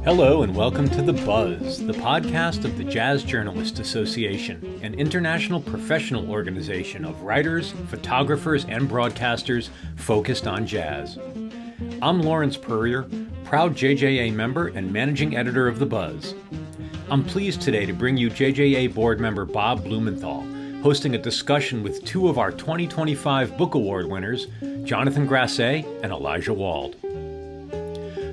Hello and welcome to The Buzz, the podcast of the Jazz Journalists Association, an international professional organization of writers, photographers, and broadcasters focused on jazz. I'm Lawrence Purrier, proud JJA member and managing editor of The Buzz. I'm pleased today to bring you JJA board member Bob Blumenthal, hosting a discussion with two of our 2025 Book Award winners, Jonathan Grasse and Elijah Wald.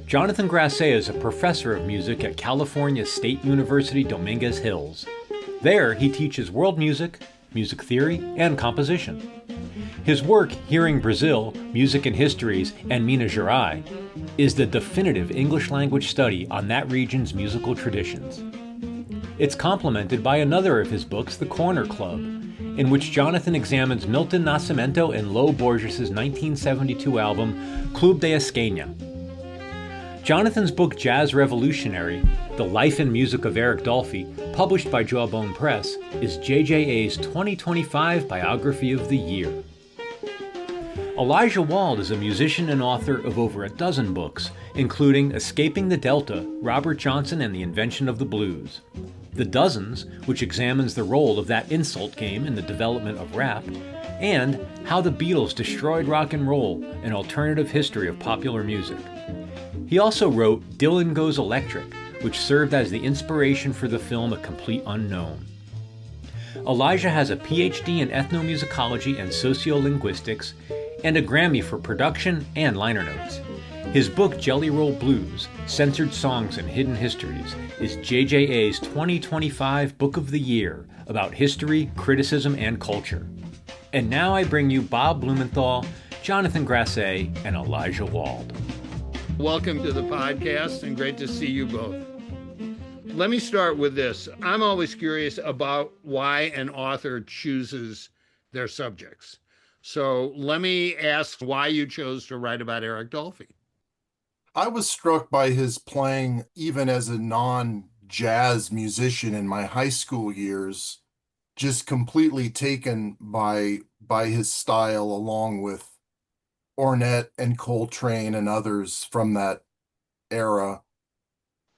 Jonathan Grasse is a professor of music at California State University Dominguez Hills. There, he teaches world music, music theory, and composition. His work, Hearing Brazil, Music and Histories, and Minas Gerais, is the definitive English-language study on that region's musical traditions. It's complemented by another of his books, The Corner Club, in which Jonathan examines Milton, Nascimento, and Lo Borges' 1972 album, Club de Esquina. Jonathan's book Jazz Revolutionary, The Life and Music of Eric Dolphy, published by Jawbone Press, is JJA's 2025 Biography of the Year. Elijah Wald is a musician and author of over a dozen books, including Escaping the Delta, Robert Johnson and the Invention of the Blues, The Dozens, which examines the role of that insult game in the development of rap, and How the Beatles Destroyed Rock and Roll, an alternative history of popular music. He also wrote Dylan Goes Electric, which served as the inspiration for the film A Complete Unknown. Elijah has a PhD in ethnomusicology and sociolinguistics and a Grammy for production and liner notes. His book Jelly Roll Blues, Censored Songs and Hidden Histories is JJA's 2025 Book of the Year about history, criticism, and culture. And now I bring you Bob Blumenthal, Jonathan Grasse, and Elijah Wald. Welcome to the podcast, and great to see you both. Let me start with this. I'm always curious about why an author chooses their subjects. So let me ask why you chose to write about Eric Dolphy. I was struck by his playing, even as a non-jazz musician in my high school years, just completely taken by his style, along with Ornette and Coltrane and others from that era.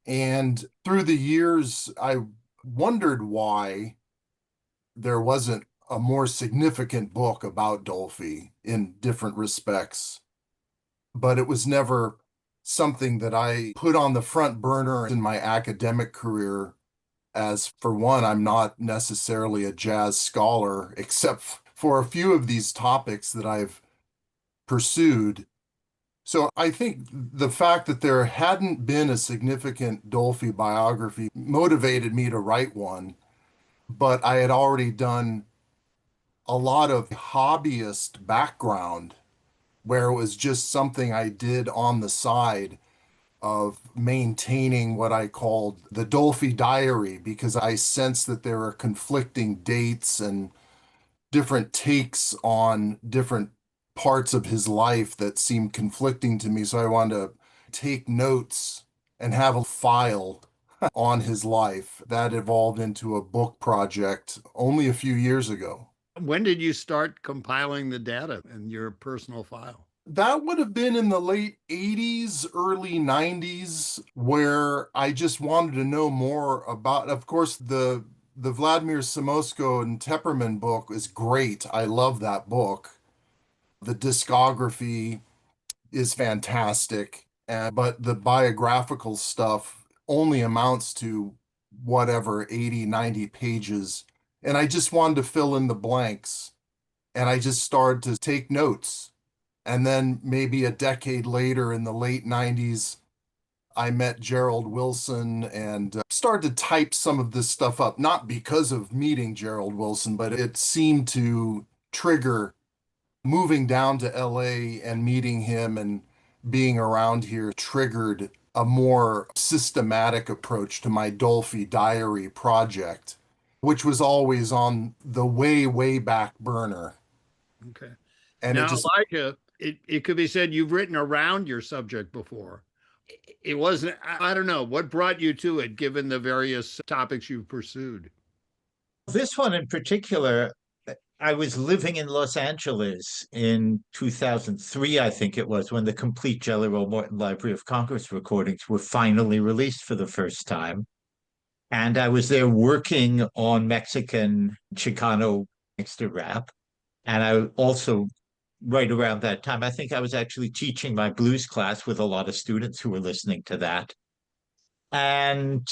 And through the years, I wondered why there wasn't a more significant book about Dolphy in different respects. But it was never something that I put on the front burner in my academic career, as for one, I'm not necessarily a jazz scholar, except for a few of these topics that I've pursued. So I think the fact that there hadn't been a significant Dolphy biography motivated me to write one, but I had already done a lot of hobbyist background where it was just something I did on the side of maintaining what I called the Dolphy diary, because I sensed that there were conflicting dates and different takes on different parts of his life that seemed conflicting to me. So I wanted to take notes and have a file on his life. That evolved into a book project only a few years ago. When did you start compiling the data in your personal file? That would have been in the late 80s, early 90s, where I just wanted to know more about, of course, the Vladimir Samosko and Tepperman book is great. I love that book. The discography is fantastic, but the biographical stuff only amounts to whatever, 80, 90 pages. And I just wanted to fill in the blanks. And I just started to take notes. And then maybe a decade later, in the late 90s, I met Gerald Wilson and started to type some of this stuff up, not because of meeting Gerald Wilson, but it seemed to trigger moving down to LA and meeting him and being around here triggered a more systematic approach to my Dolphy diary project, which was always on the way back burner. Okay. And now, it just, Elijah, it could be said you've written around your subject before. It wasn't, I don't know, what brought you to it, given the various topics you've pursued? This one in particular, I was living in Los Angeles in 2003, I think it was, when the complete Jelly Roll Morton Library of Congress recordings were finally released for the first time. And I was there working on Mexican Chicano gangster rap. And I also, right around that time, I think I was actually teaching my blues class with a lot of students who were listening to that. And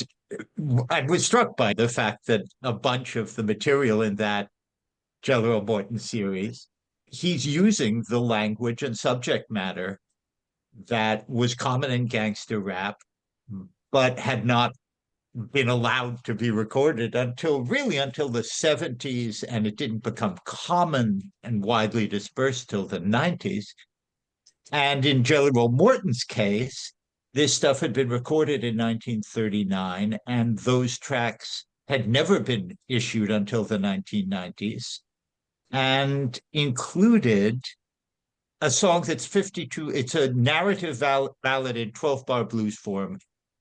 I was struck by the fact that a bunch of the material in that Jello Morton series, he's using the language and subject matter that was common in gangster rap, but had not been allowed to be recorded until the 70s, and it didn't become common and widely dispersed till the 90s. And in Jelly Roll Morton's case, this stuff had been recorded in 1939, and those tracks had never been issued until the 1990s, and included a song that's 52. It's a narrative ballad in 12-bar blues form,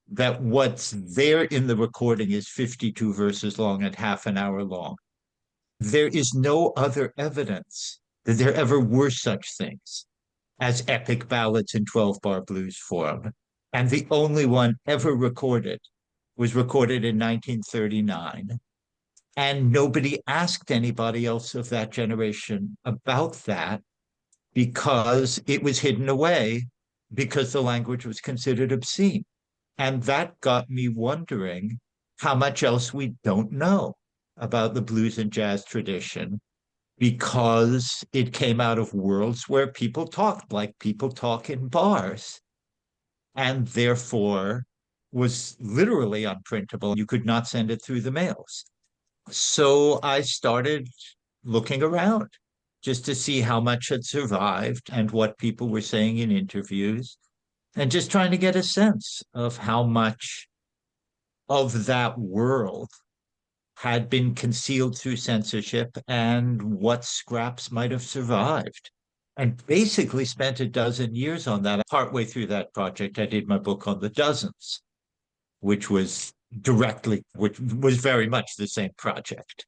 that what's there in the recording is 52 verses long and half an hour long. There is no other evidence that there ever were such things as epic ballads in 12-bar blues form. And the only one ever recorded was recorded in 1939. And nobody asked anybody else of that generation about that because it was hidden away, because the language was considered obscene. And that got me wondering how much else we don't know about the blues and jazz tradition, because it came out of worlds where people talked like people talk in bars, and therefore was literally unprintable. You could not send it through the mails. So I started looking around just to see how much had survived and what people were saying in interviews, and just trying to get a sense of how much of that world had been concealed through censorship and what scraps might have survived. And basically spent a dozen years on that. Partway through that project, I did my book on the dozens, which was very much the same project.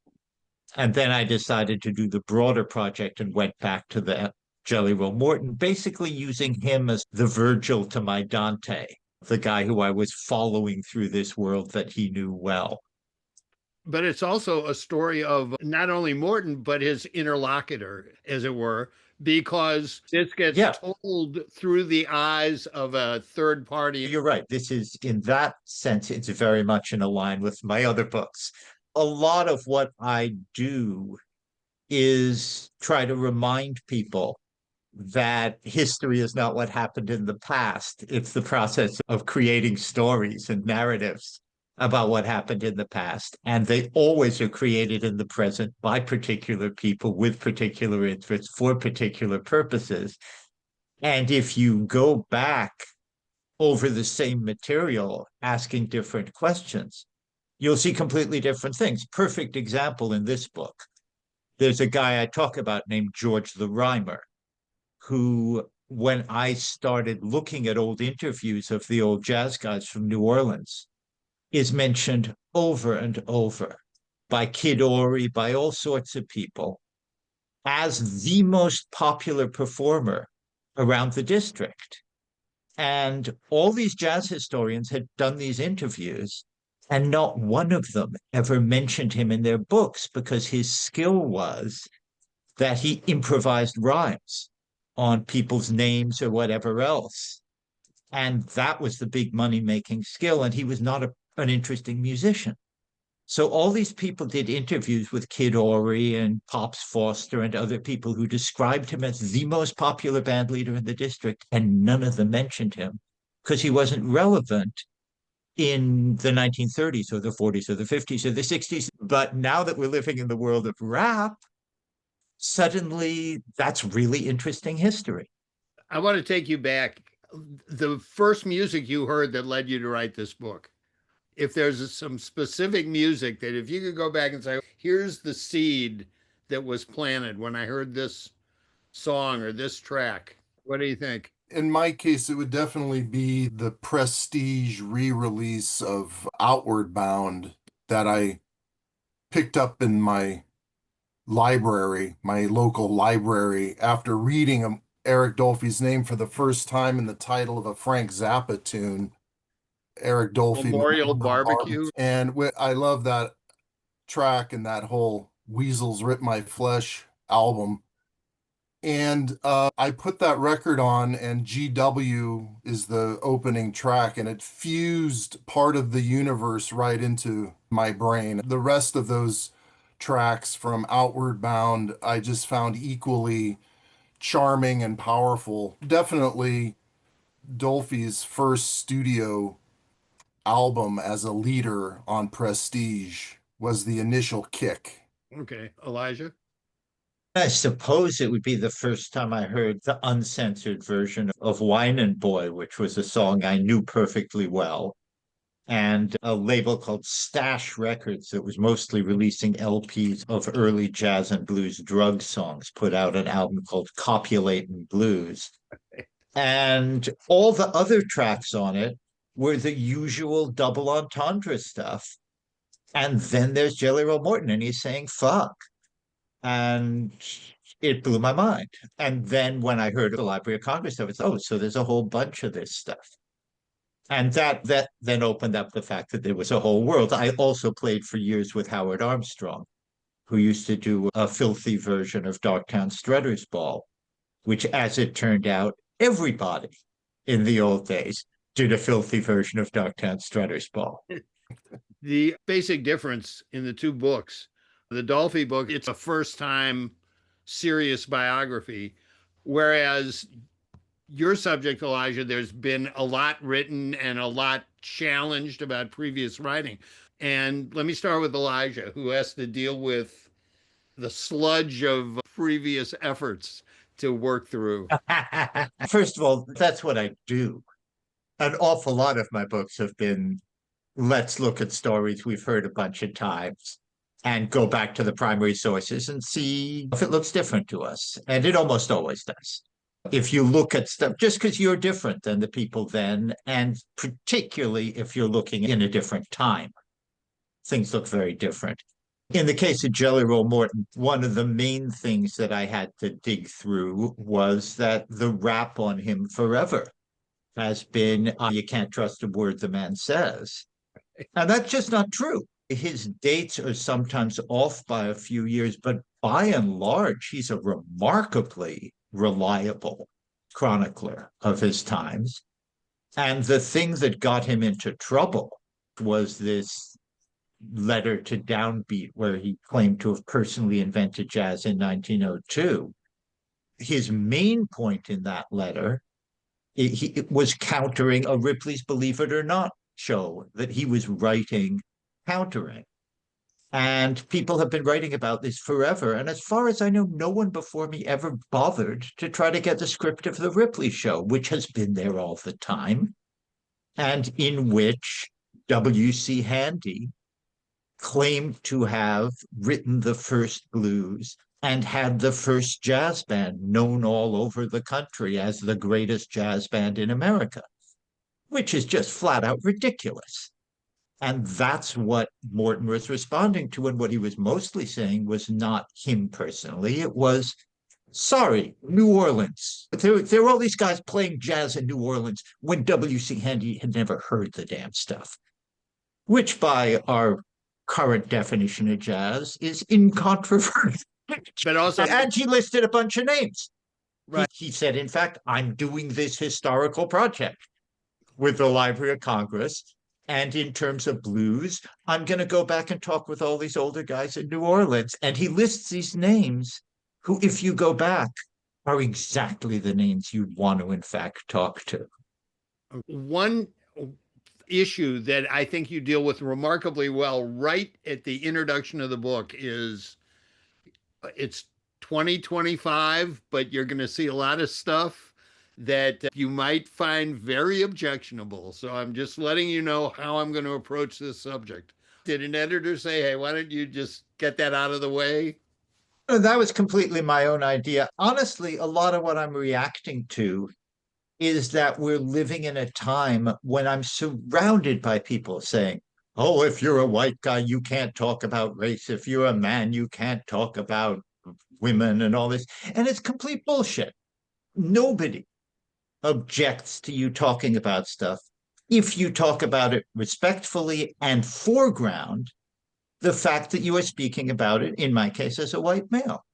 And then I decided to do the broader project and went back to the Jelly Roll Morton, basically using him as the Virgil to my Dante, the guy who I was following through this world that he knew well. But it's also a story of not only Morton, but his interlocutor, as it were, because this gets told through the eyes of a third party. You're right. This is, in that sense, it's very much in line with my other books. A lot of what I do is try to remind people that history is not what happened in the past. It's the process of creating stories and narratives about what happened in the past. And they always are created in the present by particular people with particular interests for particular purposes. And if you go back over the same material, asking different questions, you'll see completely different things. Perfect example in this book. There's a guy I talk about named George the Rhymer, who, when I started looking at old interviews of the old jazz guys from New Orleans, is mentioned over and over by Kid Ory, by all sorts of people, as the most popular performer around the district. And all these jazz historians had done these interviews, and not one of them ever mentioned him in their books, because his skill was that he improvised rhymes on people's names or whatever else. And that was the big money-making skill. And he was not an interesting musician. So all these people did interviews with Kid Ory and Pops Foster and other people who described him as the most popular band leader in the district, and none of them mentioned him because he wasn't relevant in the 1930s or the 40s or the 50s or the 60s. But now that we're living in the world of rap, suddenly that's really interesting history. I want to take you back. The first music you heard that led you to write this book, if there's some specific music that if you could go back and say, here's the seed that was planted when I heard this song or this track, what do you think? In my case, it would definitely be the prestige re-release of Outward Bound that I picked up in my library, my local library, after reading Eric Dolphy's name for the first time in the title of a Frank Zappa tune, Eric Dolphy Memorial Memorial Barbecue. And I love that track and that whole Weasels Rip My Flesh album. And I put that record on, and GW is the opening track, and it fused part of the universe right into my brain. The rest of those tracks from Outward Bound, I just found equally charming and powerful. Definitely Dolphy's first studio album as a leader on Prestige was the initial kick. Okay, Elijah. I suppose it would be the first time I heard the uncensored version of Wine and Boy, which was a song I knew perfectly well, and a label called Stash Records that was mostly releasing LPs of early jazz and blues drug songs, put out an album called Copulatin' Blues. And all the other tracks on it were the usual double entendre stuff. And then there's Jelly Roll Morton, and he's saying fuck. And it blew my mind. And then when I heard of the Library of Congress stuff, it's, oh, so there's a whole bunch of this stuff. And that then opened up the fact that there was a whole world. I also played for years with Howard Armstrong, who used to do a filthy version of Darktown Strutter's Ball, which, as it turned out, everybody in the old days did a filthy version of Darktown Strutter's Ball. The basic difference in the two books, the Dolphy book, it's a first-time serious biography, whereas your subject, Elijah, there's been a lot written and a lot challenged about previous writing. And let me start with Elijah, who has to deal with the sludge of previous efforts to work through. First of all, that's what I do. An awful lot of my books have been, let's look at stories we've heard a bunch of times and go back to the primary sources and see if it looks different to us. And it almost always does. If you look at stuff, just because you're different than the people then, and particularly if you're looking in a different time, things look very different. In the case of Jelly Roll Morton, one of the main things that I had to dig through was that the rap on him forever has been, you can't trust a word the man says. And that's just not true. His dates are sometimes off by a few years, but by and large, he's a remarkably reliable chronicler of his times. And the thing that got him into trouble was this letter to Downbeat, where he claimed to have personally invented jazz in 1902. His main point in that letter, it was countering a Ripley's Believe It or Not show that he was writing, countering. And people have been writing about this forever. And as far as I know, no one before me ever bothered to try to get the script of the Ripley show, which has been there all the time, and in which W.C. Handy claimed to have written the first blues and had the first jazz band known all over the country as the greatest jazz band in America, which is just flat out ridiculous. And that's what Morton was responding to. And what he was mostly saying was not him personally. It was, sorry, New Orleans. There were all these guys playing jazz in New Orleans when W.C. Handy had never heard the damn stuff, which by our current definition of jazz is incontrovertible. But also, and he listed a bunch of names. Right. He said, in fact, I'm doing this historical project with the Library of Congress. And in terms of blues, I'm going to go back and talk with all these older guys in New Orleans. And he lists these names who, if you go back, are exactly the names you'd want to, in fact, talk to. One issue that I think you deal with remarkably well right at the introduction of the book is it's 2025, but you're going to see a lot of stuff that you might find very objectionable. So I'm just letting you know how I'm going to approach this subject. Did an editor say, hey, why don't you just get that out of the way? That was completely my own idea. Honestly, a lot of what I'm reacting to is that we're living in a time when I'm surrounded by people saying, oh, if you're a white guy, you can't talk about race. If you're a man, you can't talk about women and all this. And it's complete bullshit. Nobody objects to you talking about stuff if you talk about it respectfully and foreground the fact that you are speaking about it, in my case, as a white male.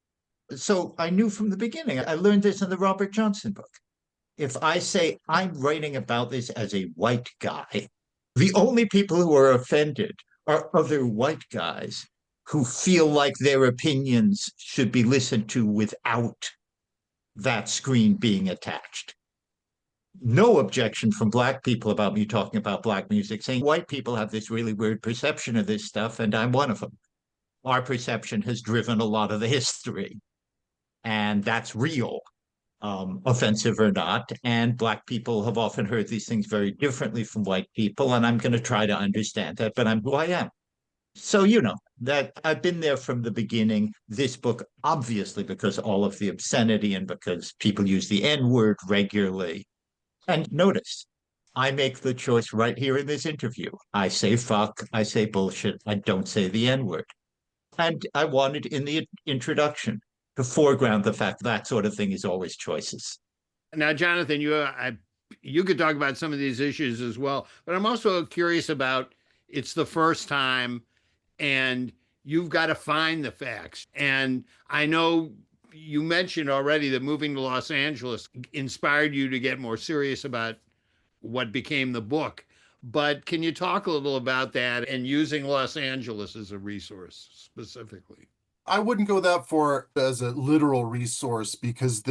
So I knew from the beginning, I learned this in the Robert Johnson book. If I say I'm writing about this as a white guy, the only people who are offended are other white guys who feel like their opinions should be listened to without that screen being attached. No objection from Black people about me talking about Black music, saying white people have this really weird perception of this stuff, and I'm one of them. Our perception has driven a lot of the history, and that's real, offensive or not. And Black people have often heard these things very differently from white people, and I'm going to try to understand that, but I'm who I am. So, that I've been there from the beginning. This book, obviously, because all of the obscenity and because people use the N word regularly. And notice, I make the choice right here in this interview. I say fuck, I say bullshit, I don't say the N word. And I wanted in the introduction to foreground the fact that sort of thing is always choices. Now, Jonathan, you could talk about some of these issues as well, but I'm also curious about it's the first time and you've got to find the facts. And I know you mentioned already that moving to Los Angeles inspired you to get more serious about what became the book. But can you talk a little about that and using Los Angeles as a resource specifically? I wouldn't go that far as a literal resource because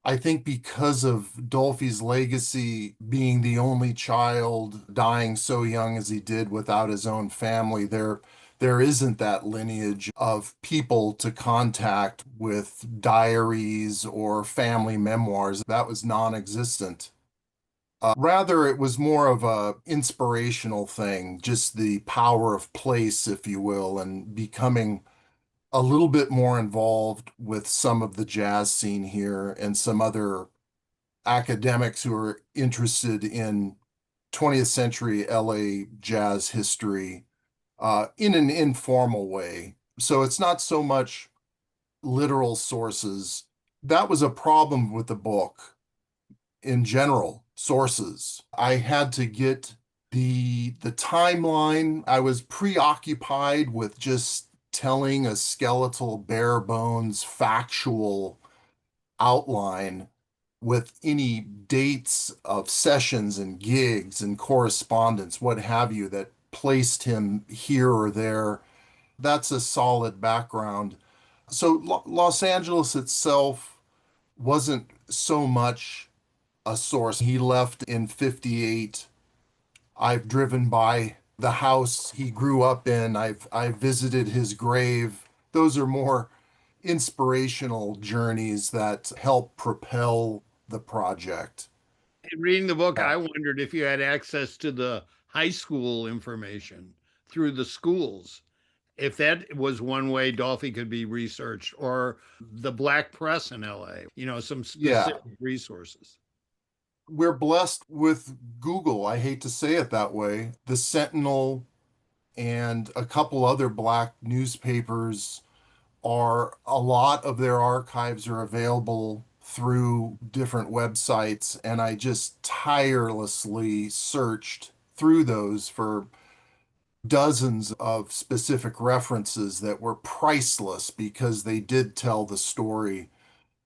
I think because of Dolphy's legacy being the only child dying so young as he did without his own family, there isn't that lineage of people to contact with diaries or family memoirs. That was non-existent. Rather, it was more of a inspirational thing, just the power of place, if you will, and becoming a little bit more involved with some of the jazz scene here and some other academics who are interested in 20th century LA jazz history in an informal way. So it's not so much literal sources. That was a problem with the book in general, sources. I had to get the timeline. I was preoccupied with just telling a skeletal, bare bones, factual outline with any dates of sessions and gigs and correspondence, what have you, that placed him here or there. That's a solid background. So Los Angeles itself wasn't so much a source. He left in 58. I've driven by the house he grew up in. I've visited his grave. Those are more inspirational journeys that help propel the project. In reading the book, I wondered if you had access to the high school information through the schools, if that was one way Dolphy could be researched, or the Black press in LA, some specific resources. We're blessed with Google. I hate to say it that way. The Sentinel and a couple other Black newspapers a lot of their archives are available through different websites, and I just tirelessly searched through those for dozens of specific references that were priceless because they did tell the story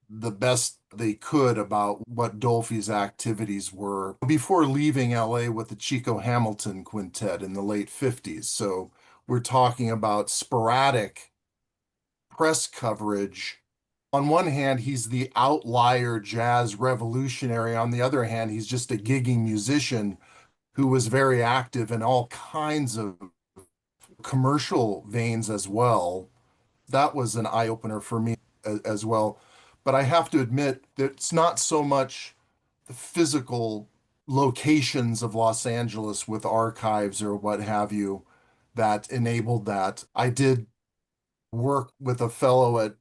the best they could about what Dolphy's activities were before leaving LA with the Chico Hamilton Quintet in the late 50s. So we're talking about sporadic press coverage. On one hand, he's the outlier jazz revolutionary. On the other hand, he's just a gigging musician who was very active in all kinds of commercial veins as well. That was an eye-opener for me as well. But I have to admit that it's not so much the physical locations of Los Angeles with archives or what have you that enabled that. I did work with a fellow at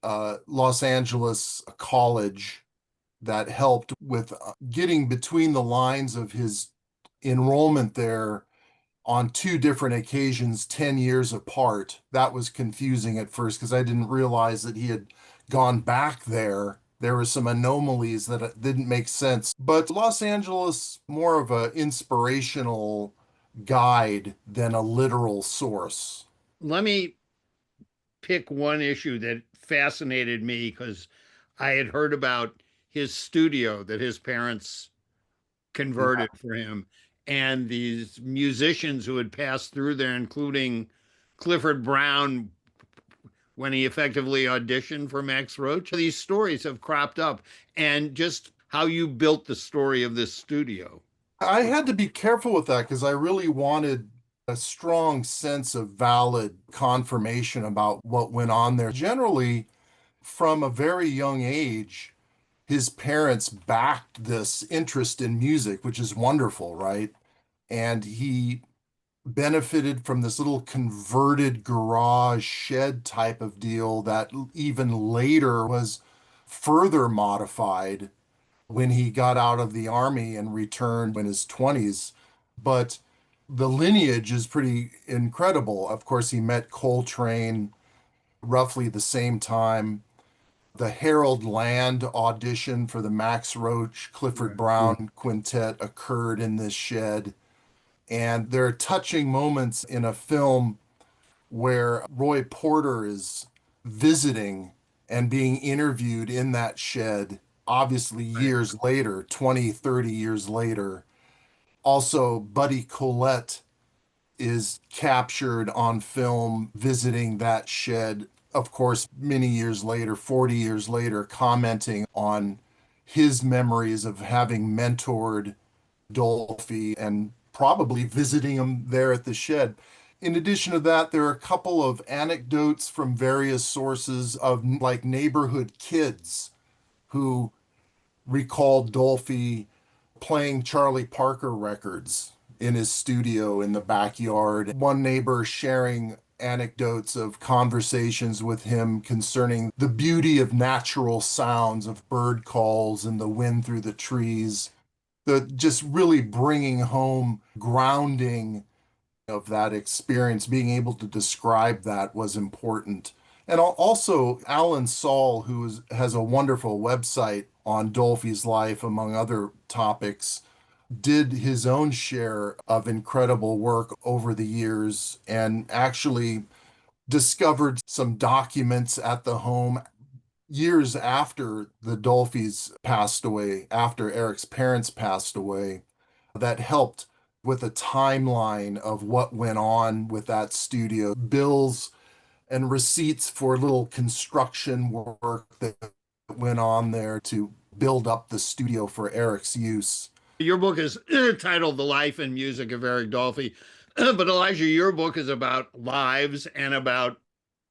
Los Angeles College that helped with getting between the lines of his enrollment there on two different occasions, 10 years apart. That was confusing at first because I didn't realize that he had gone back there. There were some anomalies that didn't make sense. But Los Angeles, more of an inspirational guide than a literal source. Let me pick one issue that fascinated me because I had heard about his studio that his parents Yeah. converted for him and these musicians who had passed through there, including Clifford Brown when he effectively auditioned for Max Roach. These stories have cropped up, and just how you built the story of this studio. I had to be careful with that because I really wanted a strong sense of valid confirmation about what went on there. Generally, from a very young age, his parents backed this interest in music, which is wonderful, right? And he benefited from this little converted garage shed type of deal that even later was further modified when he got out of the army and returned in his 20s. But the lineage is pretty incredible. Of course, he met Coltrane roughly the same time. The Harold Land audition for the Max Roach, Clifford Brown quintet occurred in this shed. And there are touching moments in a film where Roy Porter is visiting and being interviewed in that shed, obviously Right. years later, 20, 30 years later. Also, Buddy Collette is captured on film visiting that shed, of course, many years later, 40 years later, commenting on his memories of having mentored Dolphy and probably visiting him there at the shed. In addition to that, there are a couple of anecdotes from various sources of like neighborhood kids who recalled Dolphy playing Charlie Parker records in his studio in the backyard. One neighbor sharing anecdotes of conversations with him concerning the beauty of natural sounds of bird calls and the wind through the trees. The just really bringing home grounding of that experience, being able to describe that was important. And also Alan Saul, has a wonderful website on Dolphy's life, among other topics, did his own share of incredible work over the years and actually discovered some documents at the home years after the Dolphys passed away, after Eric's parents passed away, that helped with a timeline of what went on with that studio, bills and receipts for little construction work that went on there to build up the studio for Eric's use. Your book is titled The Life and Music of Eric Dolphy. But Elijah, your book is about lives and about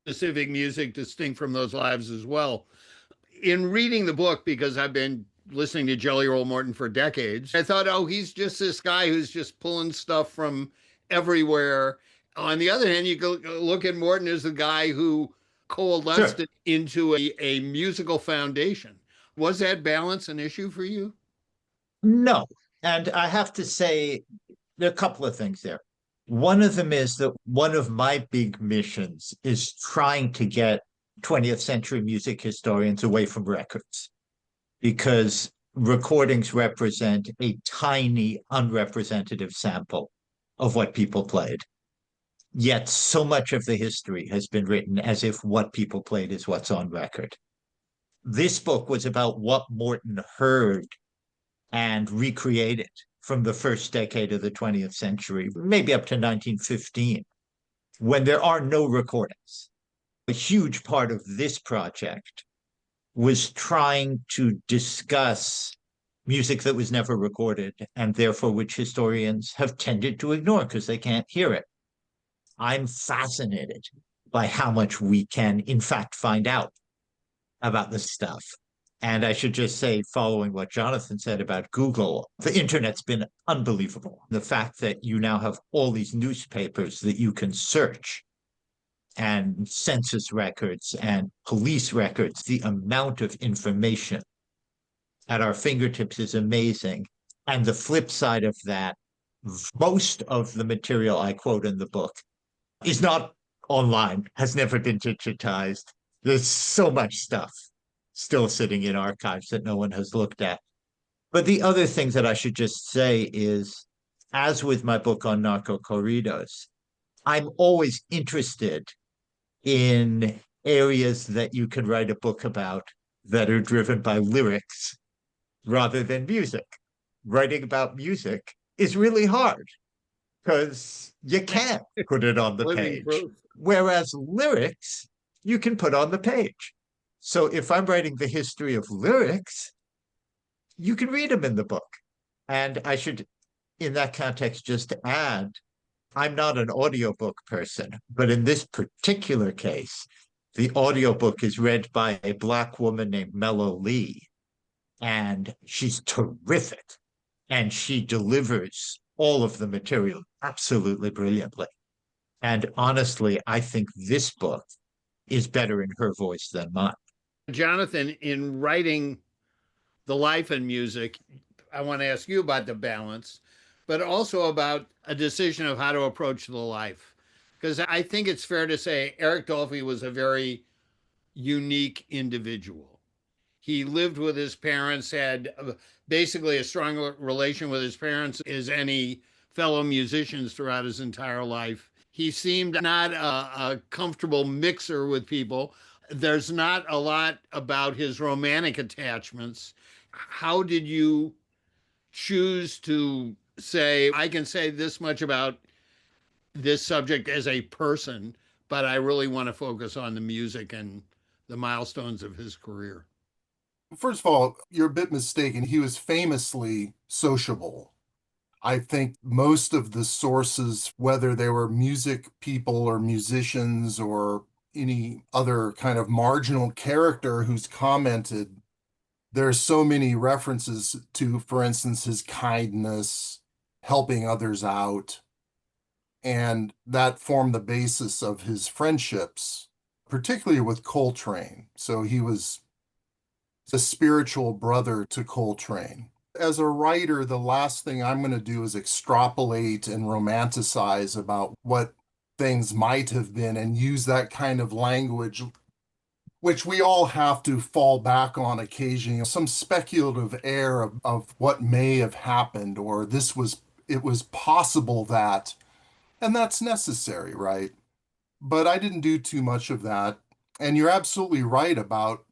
specific music distinct from those lives as well. In reading the book, because I've been listening to Jelly Roll Morton for decades, I thought, oh, he's just this guy who's just pulling stuff from everywhere. On the other hand, you go look at Morton as the guy who coalesced Sure. it into a musical foundation. Was that balance an issue for you? No. And I have to say, there are a couple of things there. One of them is that one of my big missions is trying to get 20th century music historians away from records because recordings represent a tiny, unrepresentative sample of what people played. Yet so much of the history has been written as if what people played is what's on record. This book was about what Morton heard and recreated from the first decade of the 20th century, maybe up to 1915, when there are no recordings. A huge part of this project was trying to discuss music that was never recorded and therefore which historians have tended to ignore because they can't hear it. I'm fascinated by how much we can, in fact, find out about this stuff. And I should just say, following what Jonathan said about Google, the internet's been unbelievable. The fact that you now have all these newspapers that you can search and census records and police records, the amount of information at our fingertips is amazing. And the flip side of that most of the material I quote in the book is not online, has never been digitized. There's so much stuff still sitting in archives that no one has looked at. But the other thing that I should just say is, as with my book on narco corridos, I'm always interested in areas that you can write a book about that are driven by lyrics rather than music. Writing about music is really hard because you can't put it on the Living page. proof. Whereas lyrics, you can put on the page. So if I'm writing the history of lyrics, you can read them in the book. And I should, in that context, just add, I'm not an audiobook person, but in this particular case, the audiobook is read by a Black woman named Mello Lee, and she's terrific. And she delivers all of the material absolutely brilliantly. And honestly, I think this book is better in her voice than mine. Jonathan, in writing the life and music, I want to ask you about the balance, but also about a decision of how to approach the life. Because I think it's fair to say Eric Dolphy was a very unique individual. He lived with his parents, had basically a strong relation with his parents as any fellow musicians throughout his entire life. He seemed not a comfortable mixer with people. There's not a lot about his romantic attachments. How did you choose to say, I can say this much about this subject as a person, but I really want to focus on the music and the milestones of his career? First of all, you're a bit mistaken. He was famously sociable. I think most of the sources, whether they were music people or musicians or any other kind of marginal character who's commented, there's so many references to, for instance, his kindness, helping others out, and that formed the basis of his friendships, particularly with Coltrane. So he was a spiritual brother to Coltrane. As a writer, the last thing I'm going to do is extrapolate and romanticize about what things might have been and use that kind of language, which we all have to fall back on occasionally, some speculative air of what may have happened, or it was possible that, and that's necessary, right? But I didn't do too much of that. And you're absolutely right about,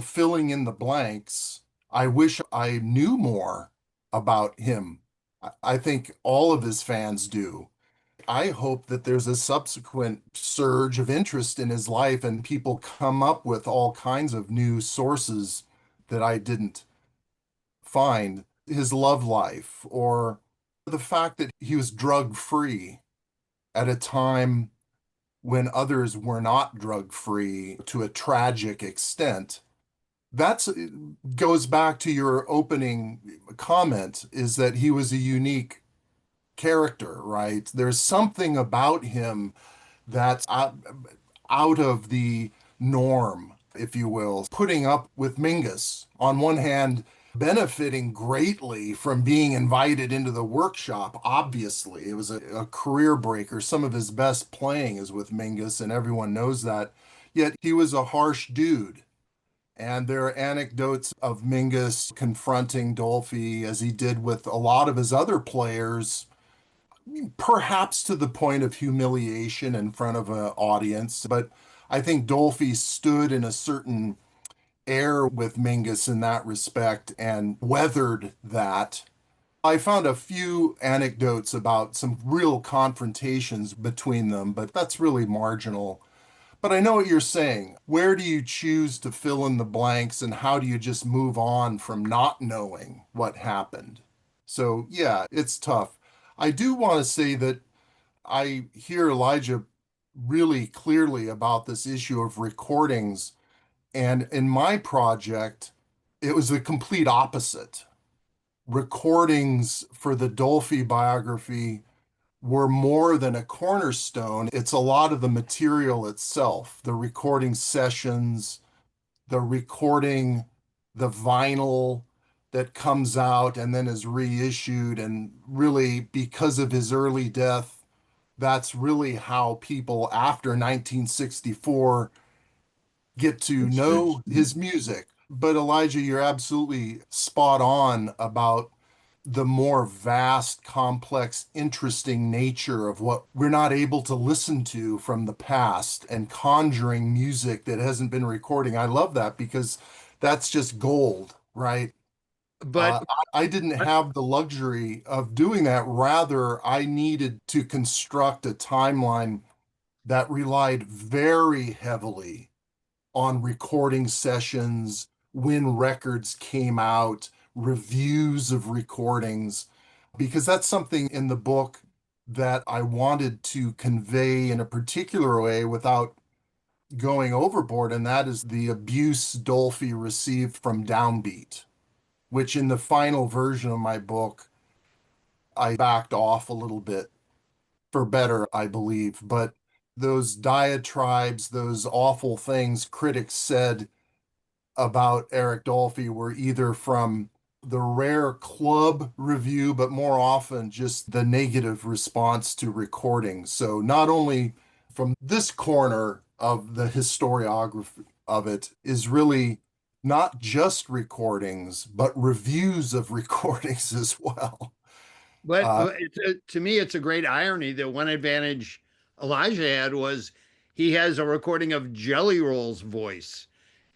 filling in the blanks. I wish I knew more about him. I think all of his fans do. I hope that there's a subsequent surge of interest in his life and people come up with all kinds of new sources that I didn't find. His love life, or the fact that he was drug free at a time when others were not drug free to a tragic extent. That goes back to your opening comment, is that he was a unique character, right? There's something about him that's out of the norm, if you will. Putting up with Mingus, on one hand, benefiting greatly from being invited into the workshop. Obviously, it was a career breaker. Some of his best playing is with Mingus, and everyone knows that. Yet he was a harsh dude. And there are anecdotes of Mingus confronting Dolphy, as he did with a lot of his other players, perhaps to the point of humiliation in front of an audience. But I think Dolphy stood in a certain air with Mingus in that respect and weathered that. I found a few anecdotes about some real confrontations between them, but that's really marginal. But I know what you're saying. Where do you choose to fill in the blanks, and how do you just move on from not knowing what happened? So, yeah, it's tough. I do want to say that I hear Elijah really clearly about this issue of recordings. And in my project, it was the complete opposite. Recordings for the Dolphy biography were more than a cornerstone. It's a lot of the material itself, the recording sessions, the recording, the vinyl, that comes out and then is reissued. And really, because of his early death, that's really how people after 1964 get to know his music. But Elijah, you're absolutely spot on about the more vast, complex, interesting nature of what we're not able to listen to from the past and conjuring music that hasn't been recording. I love that because that's just gold, right? But I didn't have the luxury of doing that. Rather, I needed to construct a timeline that relied very heavily on recording sessions, when records came out, reviews of recordings, because that's something in the book that I wanted to convey in a particular way without going overboard, and that is the abuse Dolphy received from Downbeat, which in the final version of my book, I backed off a little bit for better, I believe. But those diatribes, those awful things critics said about Eric Dolphy were either from the rare club review, but more often just the negative response to recordings. So not only from this corner of the historiography of it is really not just recordings, but reviews of recordings as well. But Uh, to me, it's a great irony that one advantage Elijah had was he has a recording of Jelly Roll's voice.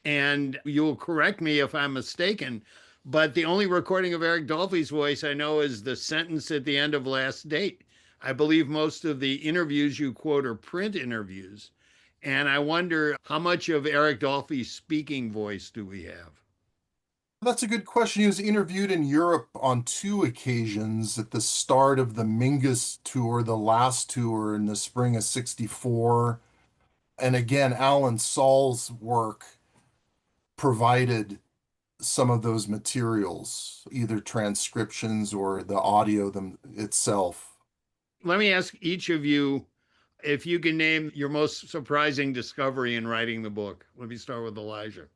And you'll correct me if I'm mistaken, but the only recording of Eric Dolphy's voice I know is the sentence at the end of Last Date. I believe most of the interviews you quote are print interviews. And I wonder how much of Eric Dolphy's speaking voice do we have? That's a good question. He was interviewed in Europe on two occasions at the start of the Mingus tour, the last tour in the spring of '64. And again, Alan Saul's work provided some of those materials, either transcriptions or the audio them itself. Let me ask each of you if you can name your most surprising discovery in writing the book. Let me start with Elijah.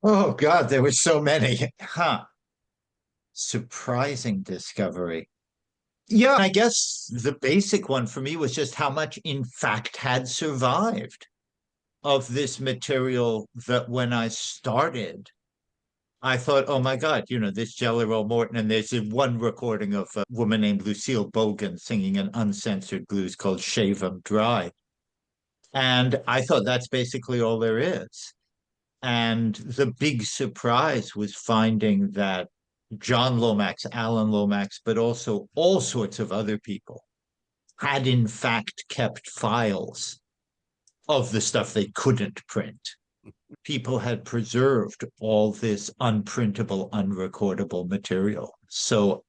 Oh God, there were so many. Huh. Surprising discovery. Yeah, I guess the basic one for me was just how much, in fact, had survived of this material that when I started, I thought, oh my God, this Jelly Roll Morton, and there's one recording of a woman named Lucille Bogan singing an uncensored blues called Shave 'Em Dry. And I thought that's basically all there is. And the big surprise was finding that John Lomax, Alan Lomax, but also all sorts of other people had in fact kept files of the stuff they couldn't print. People had preserved all this unprintable, unrecordable material. So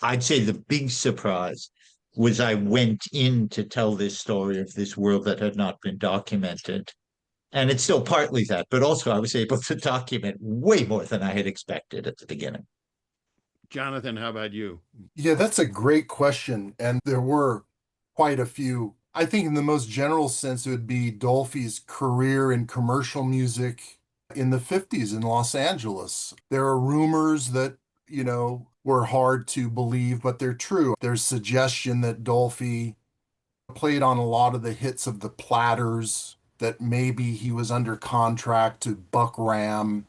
I'd say the big surprise was I went in to tell this story of this world that had not been documented. And it's still partly that, but also I was able to document way more than I had expected at the beginning. Jonathan, how about you? Yeah, that's a great question. And there were quite a few. I think, in the most general sense, it would be Dolphy's career in commercial music in the 50s in Los Angeles. There are rumors that, were hard to believe, but they're true. There's suggestion that Dolphy played on a lot of the hits of the Platters, that maybe he was under contract to Buck Ram,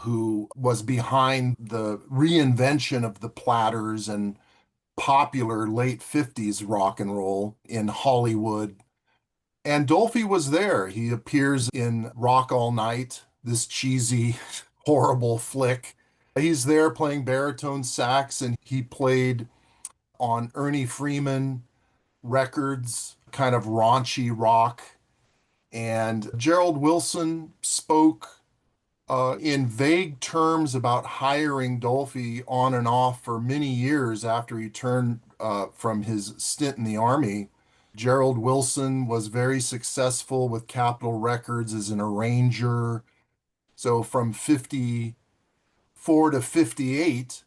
who was behind the reinvention of the Platters and popular late 50s rock and roll in Hollywood. And Dolphy was there. He appears in Rock All Night, this cheesy, horrible flick. He's there playing baritone sax, and he played on Ernie Freeman records, kind of raunchy rock. And Gerald Wilson spoke in vague terms about hiring Dolphy on and off for many years after he turned from his stint in the Army. Gerald Wilson was very successful with Capitol Records as an arranger. So from 54 to 58,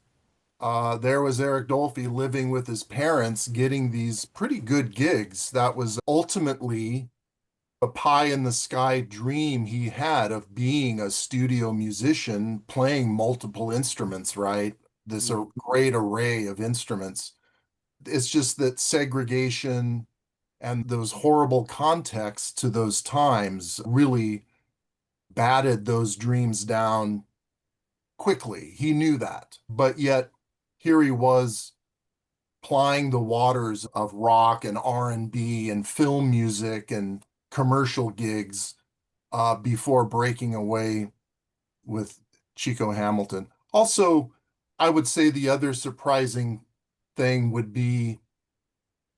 there was Eric Dolphy living with his parents, getting these pretty good gigs. That was ultimately a pie in the sky dream he had of being a studio musician playing multiple instruments, right? This a great array of instruments. It's just that segregation and those horrible contexts to those times really batted those dreams down quickly. He knew that. But yet here he was plying the waters of rock and R&B and film music and commercial gigs before breaking away with Chico Hamilton. Also, I would say the other surprising thing would be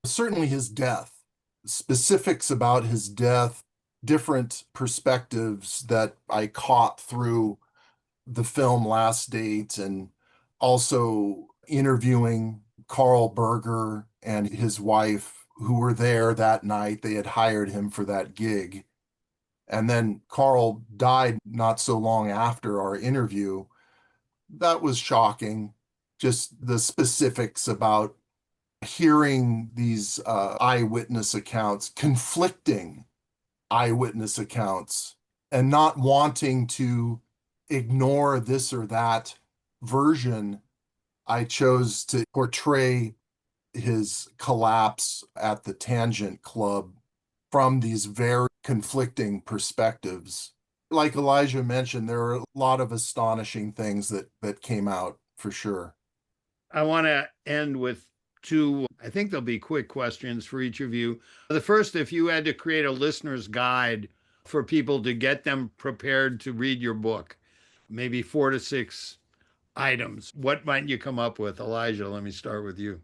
certainly his death. Specifics about his death, different perspectives that I caught through the film Last Date, and also interviewing Carl Berger and his wife who were there that night. They had hired him for that gig. And then Carl died not so long after our interview. That was shocking. Just the specifics about hearing these eyewitness accounts, conflicting eyewitness accounts, and not wanting to ignore this or that version. I chose to portray his collapse at the Tangent Club from these very conflicting perspectives. Like Elijah mentioned, there are a lot of astonishing things that came out for sure. I want to end with two, I think there'll be quick questions for each of you. The first, if you had to create a listener's guide for people to get them prepared to read your book, maybe 4 to 6 items, what might you come up with? Elijah, let me start with you.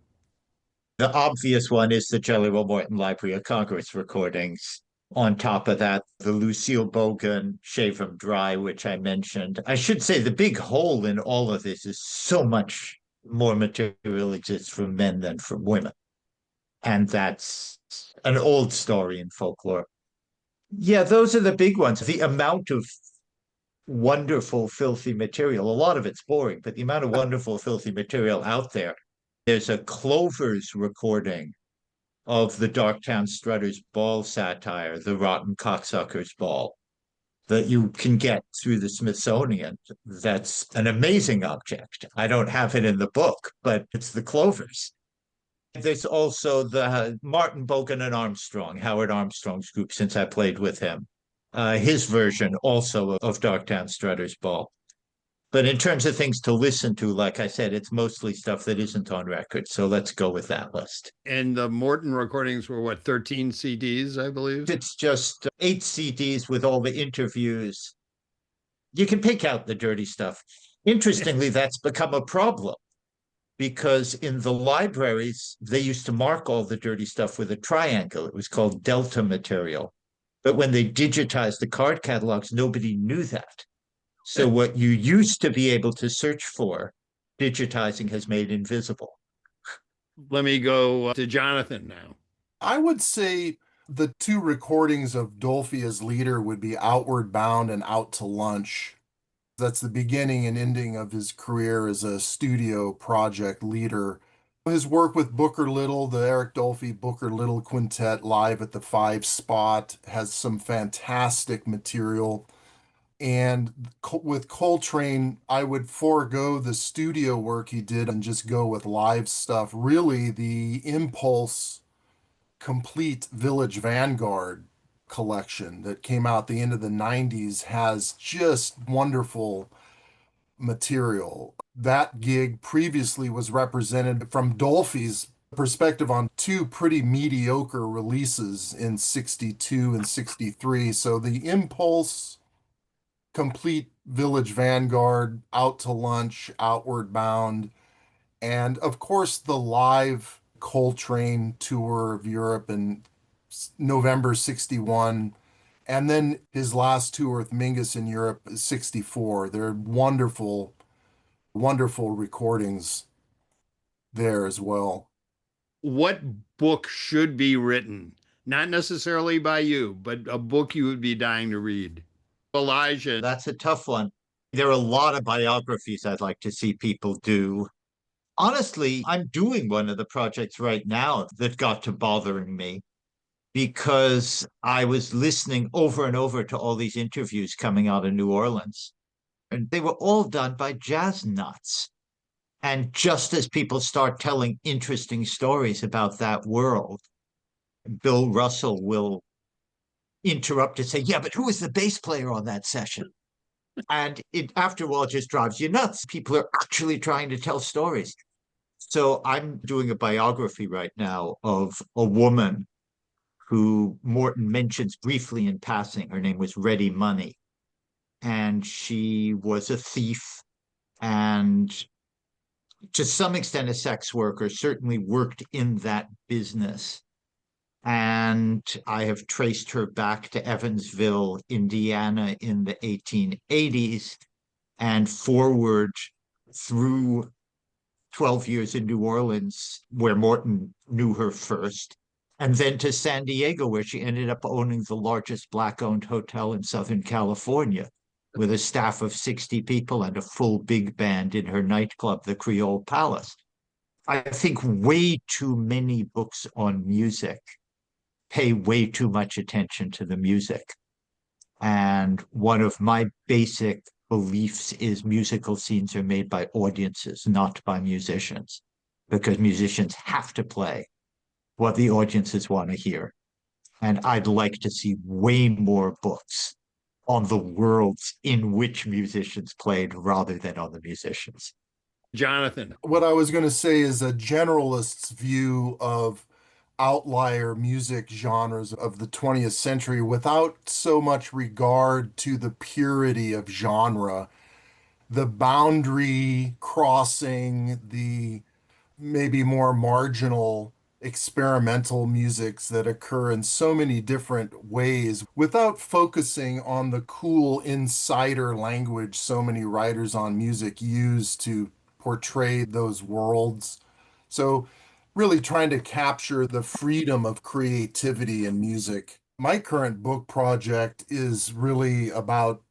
The obvious one is the Jelly Roll Morton Library of Congress recordings. On top of that, the Lucille Bogan Shave 'Em Dry, which I mentioned. I should say the big hole in all of this is so much more material exists from men than from women. And that's an old story in folklore. Yeah, those are the big ones. The amount of wonderful, filthy material, a lot of it's boring, but the amount of wonderful, filthy material out there. There's a Clovers recording of the Darktown Strutters Ball satire, the Rotten Cocksuckers Ball, that you can get through the Smithsonian. That's an amazing object. I don't have it in the book, but it's the Clovers. There's also the Martin Bogan and Armstrong, Howard Armstrong's group, since I played with him. His version also of Darktown Strutters Ball. But in terms of things to listen to, like I said, it's mostly stuff that isn't on record. So let's go with that list. And the Morton recordings were what, 13 CDs, I believe? It's just 8 CDs with all the interviews. You can pick out the dirty stuff. Interestingly, that's become a problem because in the libraries, they used to mark all the dirty stuff with a triangle. It was called Delta material. But when they digitized the card catalogs, nobody knew that. So what you used to be able to search for, digitizing has made invisible. Let me go to Jonathan now. I would say the 2 recordings of Dolphy as leader would be Outward Bound and Out to Lunch. That's the beginning and ending of his career as a studio project leader. His work with Booker Little, the Eric Dolphy Booker Little Quintet live at the 5 Spot, has some fantastic material. And with Coltrane, I would forego the studio work he did and just go with live stuff. Really, the Impulse Complete Village Vanguard collection that came out the end of the 90s has just wonderful material. That gig previously was represented from Dolphy's perspective on 2 pretty mediocre releases in 62 and 63. So the Impulse Complete Village Vanguard, Out to Lunch, Outward Bound, and of course the live Coltrane tour of Europe in November 61, and then his last tour with Mingus in Europe 64. They're wonderful, wonderful recordings there as well. What book should be written? Not necessarily by you, but a book you would be dying to read. Elijah. That's a tough one. There are a lot of biographies I'd like to see people do. Honestly, I'm doing one of the projects right now that got to bothering me because I was listening over and over to all these interviews coming out of New Orleans, and they were all done by jazz nuts. And just as people start telling interesting stories about that world, Bill Russell will interrupt to say, yeah, but who was the bass player on that session? And it, after all, just drives you nuts. People are actually trying to tell stories. So I'm doing a biography right now of a woman who Morton mentions briefly in passing. Her name was Ready Money. And she was a thief and to some extent a sex worker, certainly worked in that business. And I have traced her back to Evansville, Indiana in the 1880s and forward through 12 years in New Orleans, where Morton knew her first, and then to San Diego, where she ended up owning the largest Black-owned hotel in Southern California, with a staff of 60 people and a full big band in her nightclub, the Creole Palace. I think way too many books on music pay way too much attention to the music. And one of my basic beliefs is musical scenes are made by audiences, not by musicians, because musicians have to play what the audiences want to hear. And I'd like to see way more books on the worlds in which musicians played rather than on the musicians. Jonathan. What I was going to say is a generalist's view of outlier music genres of the 20th century without so much regard to the purity of genre, the boundary crossing, the maybe more marginal experimental musics that occur in so many different ways without focusing on the cool insider language so many writers on music use to portray those worlds. So really trying to capture the freedom of creativity in music. My current book project is really about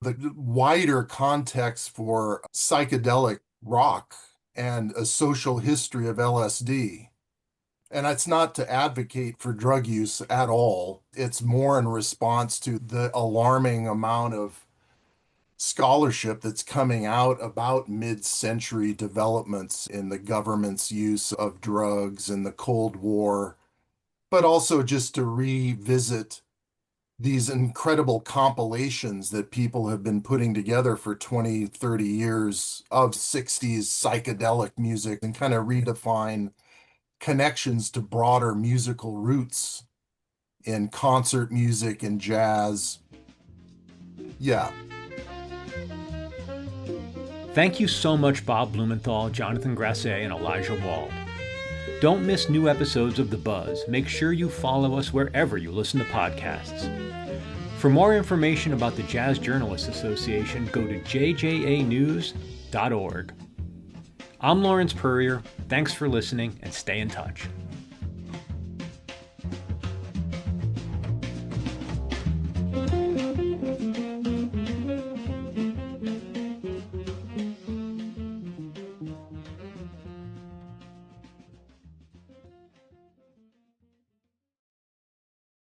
the wider context for psychedelic rock and a social history of LSD. And it's not to advocate for drug use at all. It's more in response to the alarming amount of scholarship that's coming out about mid-century developments in the government's use of drugs and the Cold War, but also just to revisit these incredible compilations that people have been putting together for 20, 30 years of 60s psychedelic music and kind of redefine connections to broader musical roots in concert music and jazz. Yeah. Thank you so much, Bob Blumenthal, Jonathan Grasse, and Elijah Wald. Don't miss new episodes of The Buzz. Make sure you follow us wherever you listen to podcasts. For more information about the Jazz Journalists Association, go to jjanews.org. I'm Lawrence Purrier. Thanks for listening and stay in touch.